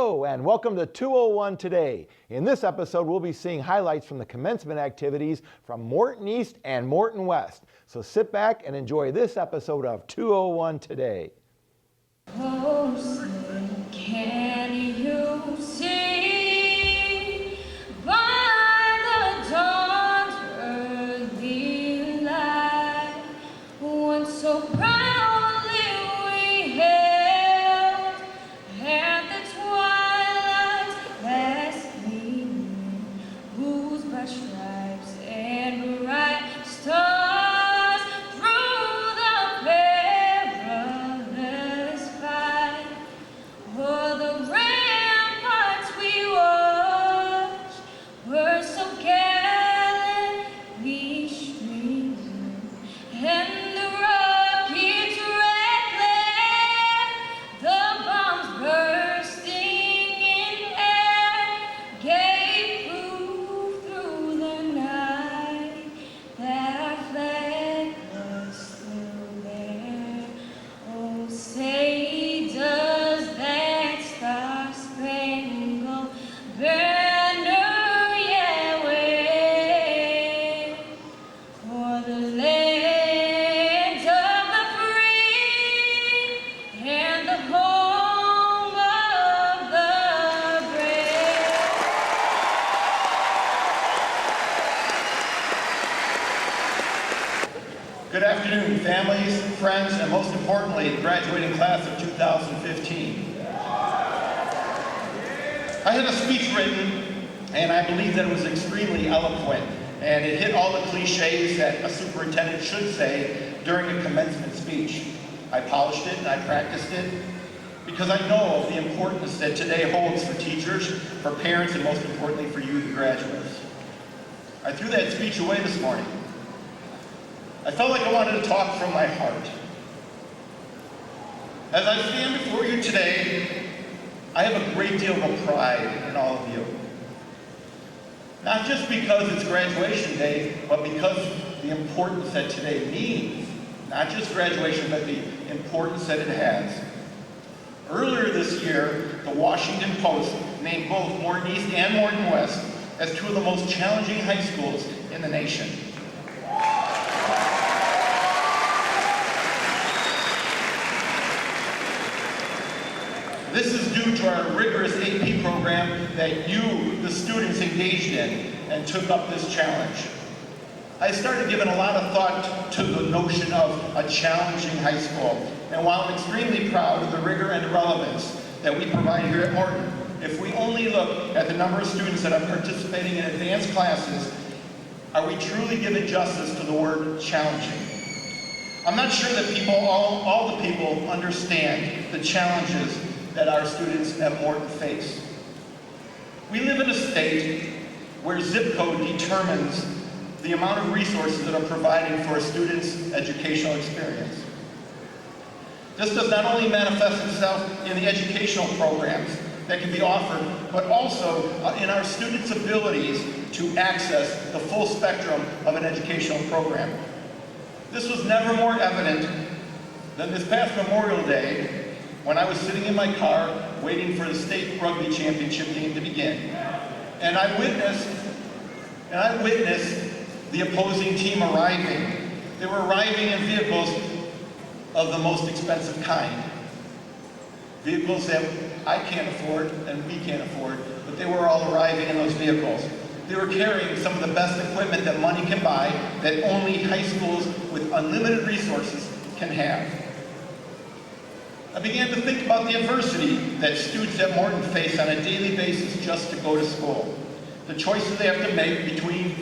Hello and welcome to 201 Today. In this episode, we'll be seeing highlights from the commencement activities from Morton East and Morton West. So sit back and enjoy this episode of 201 Today. Oh, say, can you see by the dawn's early light, once so proudly we hailed at the twilight's last gleaming, whose bright stripes and bright stars through the perilous fight, o'er the ramparts we watched were so gallantly streaming, and the rockets rattling, the bombs bursting in air, gave proof through the night that our flag was still there. Oh, say does that star-spangled banner yet wave o'er the land of the free and the home of the brave? Good afternoon, families, friends, and most importantly, the graduating class of 2015. I had a speech written, and I believe that it was extremely eloquent, and it hit all the cliches that a superintendent should say during a commencement speech. I polished it and I practiced it because I know of the importance that today holds for teachers, for parents, and most importantly for you, the graduates. I threw that speech away this morning. I felt like I wanted to talk from my heart. As I stand before you today, I have a great deal of pride in all of you. Not just because it's graduation day, but because the importance that today means. Not just graduation, but the importance that it has. Earlier this year, the Washington Post named both Morton East and Morton West as two of the most challenging high schools in the nation. This is due to our rigorous AP program that you, the students, engaged in and took up this challenge. I started giving a lot of thought to the notion of a challenging high school. And while I'm extremely proud of the rigor and relevance that we provide here at Morton, if we only look at the number of students that are participating in advanced classes, are we truly giving justice to the word challenging? I'm not sure that all the people understand the challenges that our students at Morton face. We live in a state where zip code determines the amount of resources that are provided for a student's educational experience. This does not only manifest itself in the educational programs that can be offered, but also in our students' abilities to access the full spectrum of an educational program. This was never more evident than this past Memorial Day, when I was sitting in my car waiting for the state rugby championship game to begin. And I witnessed the opposing team arriving. They were arriving in vehicles of the most expensive kind. Vehicles that I can't afford and we can't afford, but they were all arriving in those vehicles. They were carrying some of the best equipment that money can buy, that only high schools with unlimited resources can have. I began to think about the adversity that students at Morton face on a daily basis just to go to school. The choices they have to make between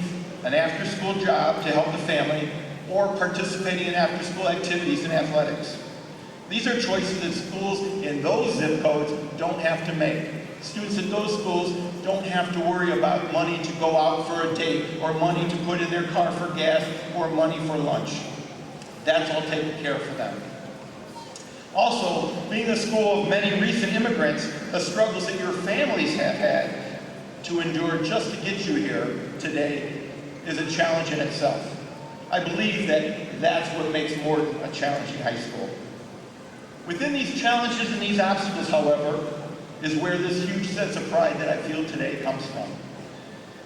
an after-school job to help the family or participating in after-school activities and athletics. These are choices that schools in those zip codes don't have to make. Students at those schools don't have to worry about money to go out for a date or money to put in their car for gas or money for lunch. That's all taken care of for them. Also, being a school of many recent immigrants, the struggles that your families have had to endure just to get you here today is a challenge in itself. I believe that that's what makes Morton a challenging high school. Within these challenges and these obstacles, however, is where this huge sense of pride that I feel today comes from.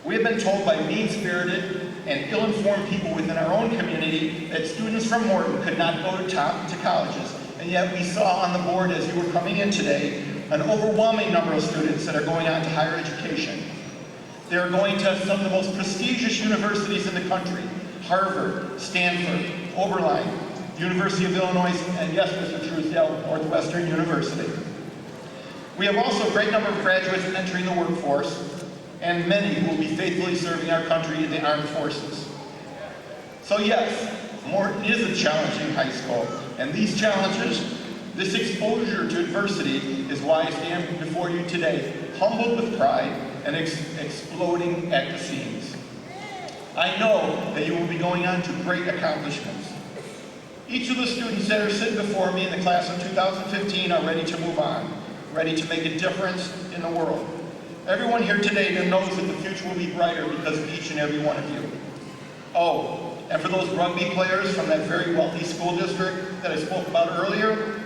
We have been told by mean-spirited and ill-informed people within our own community that students from Morton could not go to colleges, and yet we saw on the board as you were coming in today an overwhelming number of students that are going on to higher education. They are going to some of the most prestigious universities in the country: Harvard, Stanford, Oberlin, University of Illinois, and yes, Mr. Truesdale, Northwestern University. We have also a great number of graduates entering the workforce, and many who will be faithfully serving our country in the armed forces. So yes, Morton is a challenging high school, and these challenges, this exposure to adversity, is why I stand before you today, humbled with pride and exploding at the seams. I know that you will be going on to great accomplishments. Each of the students that are sitting before me in the class of 2015 are ready to move on, ready to make a difference in the world. Everyone here today knows that the future will be brighter because of each and every one of you. Oh, and for those rugby players from that very wealthy school district that I spoke about earlier,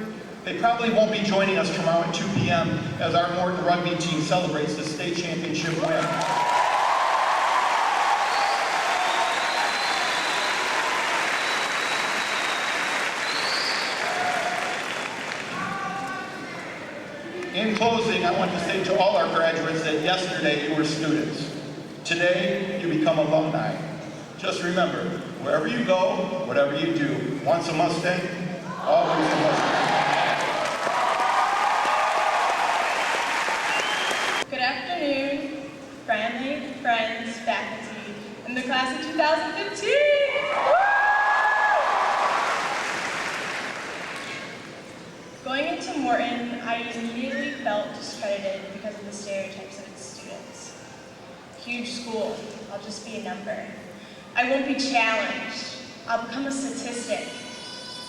they probably won't be joining us tomorrow at 2 p.m. as our Morton rugby team celebrates the state championship win. In closing, I want to say to all our graduates that yesterday you were students. Today, you become alumni. Just remember, wherever you go, whatever you do, once a Mustang, always a Mustang. Good afternoon, family, friends, faculty, and the class of 2015. Going into Morton, I immediately felt discredited because of the stereotypes of its students. Huge school, I'll just be a number. I won't be challenged. I'll become a statistic.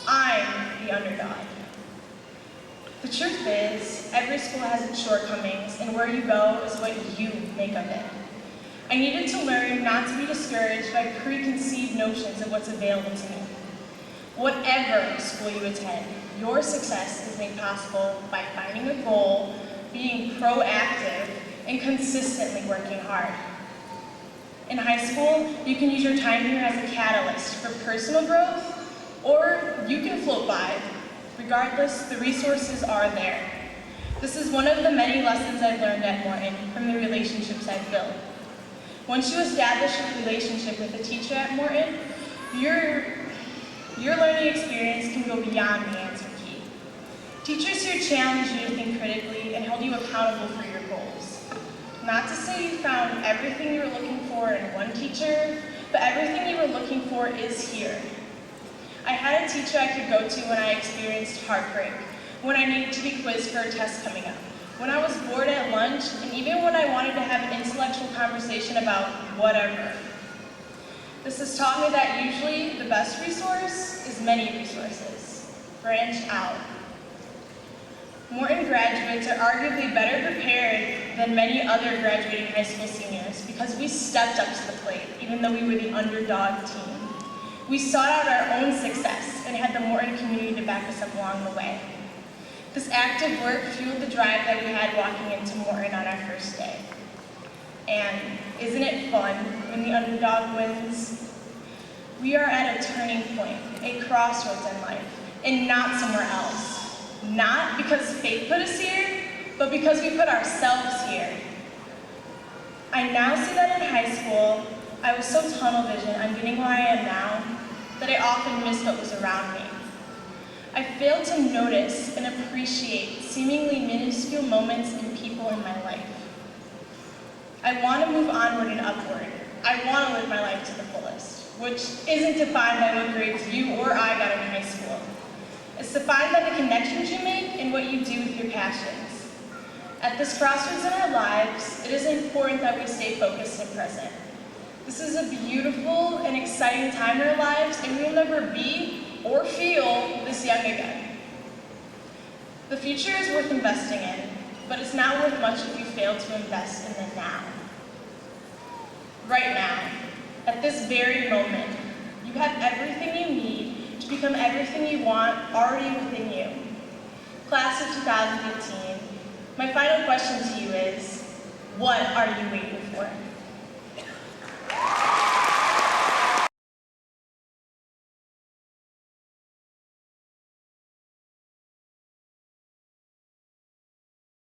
I'm the underdog. The truth is, every school has its shortcomings, and where you go is what you make of it. I needed to learn not to be discouraged by preconceived notions of what's available to me. Whatever school you attend, your success is made possible by finding a goal, being proactive, and consistently working hard. In high school, you can use your time here as a catalyst for personal growth, or you can float by. Regardless, the resources are there. This is one of the many lessons I've learned at Morton from the relationships I've built. Once you establish a relationship with a teacher at Morton, your learning experience can go beyond the answer key. Teachers here challenge you to think critically and hold you accountable for your goals. Not to say you found everything you were looking for in one teacher, but everything you were looking for is here. I had a teacher I could go to when I experienced heartbreak, when I needed to be quizzed for a test coming up, when I was bored at lunch, and even when I wanted to have an intellectual conversation about whatever. This has taught me that usually the best resource is many resources. Branch out. Morton graduates are arguably better prepared than many other graduating high school seniors because we stepped up to the plate, even though we were the underdog team. We sought out our own success and had the Morton community to back us up along the way. This active work fueled the drive that we had walking into Morton on our first day. And isn't it fun when the underdog wins? We are at a turning point, a crossroads in life, and not somewhere else. Not because fate put us here, but because we put ourselves here. I now see that in high school, I was so tunnel vision on getting where I am now that I often missed what was around me. I failed to notice and appreciate seemingly minuscule moments and people in my life. I want to move onward and upward. I want to live my life to the fullest, which isn't defined by what grades you or I got in high school. It's defined by the connections you make and what you do with your passions. At this crossroads in our lives, it is important that we stay focused and present. This is a beautiful and exciting time in our lives, and we will never be or feel this young again. The future is worth investing in, but it's not worth much if you fail to invest in the now. Right now, at this very moment, you have everything you need to become everything you want already within you. Class of 2015, My final question to you is, what are you waiting for?